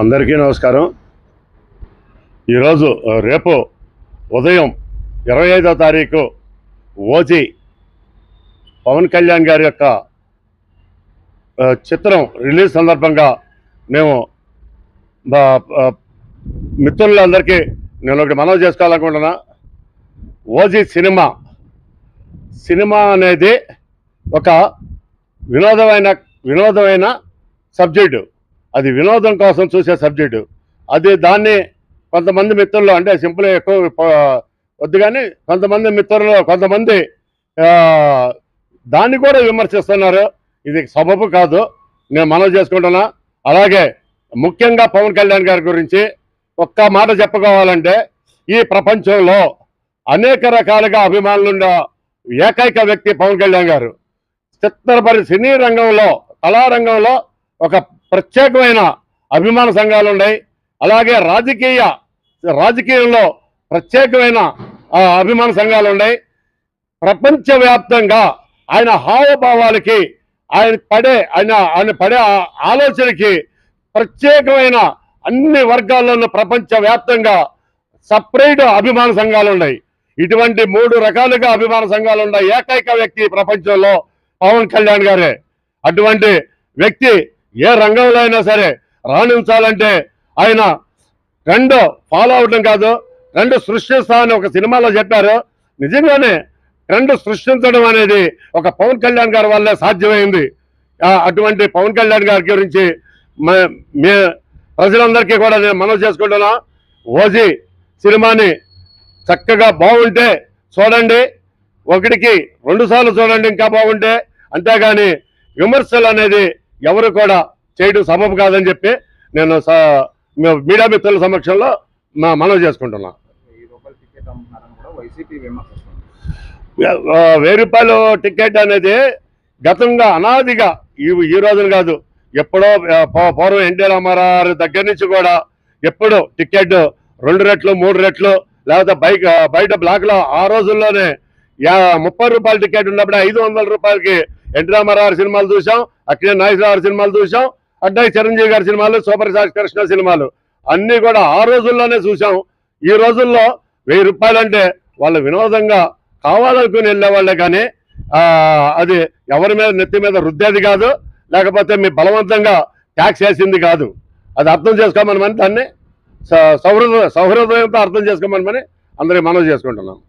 అందరికీ నమస్కారం. ఈరోజు రేపు ఉదయం 25వ తారీఖు ఓజీ పవన్ కళ్యాణ్ గారి యొక్క చిత్రం రిలీజ్ సందర్భంగా మేము మిత్రులందరికీ నేను ఒకటి మనవి చేసుకోవాలనుకుంటున్నా. ఓజీ సినిమా అనేది ఒక వినోదమైన సబ్జెక్టు. అది వినోదం కోసం చూసే సబ్జెక్టు. అది దాన్ని కొంతమంది మిత్రులు అంటే సింపుల్ ఎక్కువ వద్దు కానీ కొంతమంది మిత్రులు కొంతమంది దాన్ని కూడా విమర్శిస్తున్నారు. ఇది సబబు కాదు, నేను మనవి చేసుకుంటున్నా. అలాగే ముఖ్యంగా పవన్ కళ్యాణ్ గారి గురించి ఒక్క మాట చెప్పుకోవాలంటే, ఈ ప్రపంచంలో అనేక రకాలుగా అభిమానులున్న ఏకైక వ్యక్తి పవన్ కళ్యాణ్ గారు. చిత్రపరి సినీ రంగంలో కళారంగంలో ఒక ప్రత్యేకమైన అభిమాన సంఘాలు ఉన్నాయి. అలాగే రాజకీయంలో ప్రత్యేకమైన అభిమాన సంఘాలు ఉన్నాయి. ప్రపంచవ్యాప్తంగా ఆయన హావభావాలకి ఆయన పడే ఆలోచనకి ప్రత్యేకమైన అన్ని వర్గాల్లోనూ ప్రపంచవ్యాప్తంగా సపరేట్ అభిమాన సంఘాలు ఉన్నాయి. ఇటువంటి 3 రకాలుగా అభిమాన సంఘాలు ఉన్నాయి ఏకైక వ్యక్తి ప్రపంచంలో పవన్ కళ్యాణ్ గారే. అటువంటి వ్యక్తి ఏ రంగంలో అయినా సరే రాణించాలంటే ఆయన ట్రెండ్ ఫాలో అవడం కాదు, ట్రెండ్ సృష్టిస్తా అని ఒక సినిమాలో చెప్పారు. నిజంగానే ట్రెండ్ సృష్టించడం అనేది ఒక పవన్ కళ్యాణ్ గారి వల్లే సాధ్యమైంది. అటువంటి పవన్ కళ్యాణ్ గారి గురించి ప్రజలందరికీ కూడా నేను మనవి చేసుకుంటున్నా. ఓజీ సినిమాని చక్కగా బాగుంటే చూడండి, 1కి 2 సార్లు చూడండి ఇంకా బాగుంటే. అంతేగాని విమర్శలు అనేది ఎవరు కూడా చేయడం సబబు కాదని చెప్పి నేను మీడియా మిత్రుల సమక్షంలో మనవి చేసుకుంటున్నా. ₹1000 టికెట్ అనేది గతంగా అనాదిగా ఈ రోజున కాదు, ఎప్పుడో పూర్వం ఎన్టీ రామారావు దగ్గర నుంచి కూడా ఎప్పుడు టికెట్ 2 రెట్లు 3 రెట్లు లేకపోతే బయట బ్లాక్లో ఆ రోజుల్లోనే ₹30 టికెట్ ఉన్నప్పుడు ₹500కి ఎన్టీ రామారావు సినిమాలు చూసాం, అక్కినే నాగేశ్వరరావు సినిమాలు చూసాం, అడ్డాయి చిరంజీవి గారి సినిమాలు, సూపర్ స్టార్ కృష్ణ సినిమాలు అన్నీ కూడా ఆ రోజుల్లోనే చూసాం. ఈ రోజుల్లో ₹1000 అంటే వాళ్ళు వినోదంగా కావాలనుకుని వెళ్ళేవాళ్ళే కానీ అది ఎవరి మీద నెత్తి మీద రుద్దేది కాదు, లేకపోతే మీ బలవంతంగా ట్యాక్స్ వేసింది కాదు. అది అర్థం చేసుకోమని దాన్ని సౌహృదయంతో అర్థం చేసుకోమని అందరికీ మనవి చేసుకుంటున్నాం.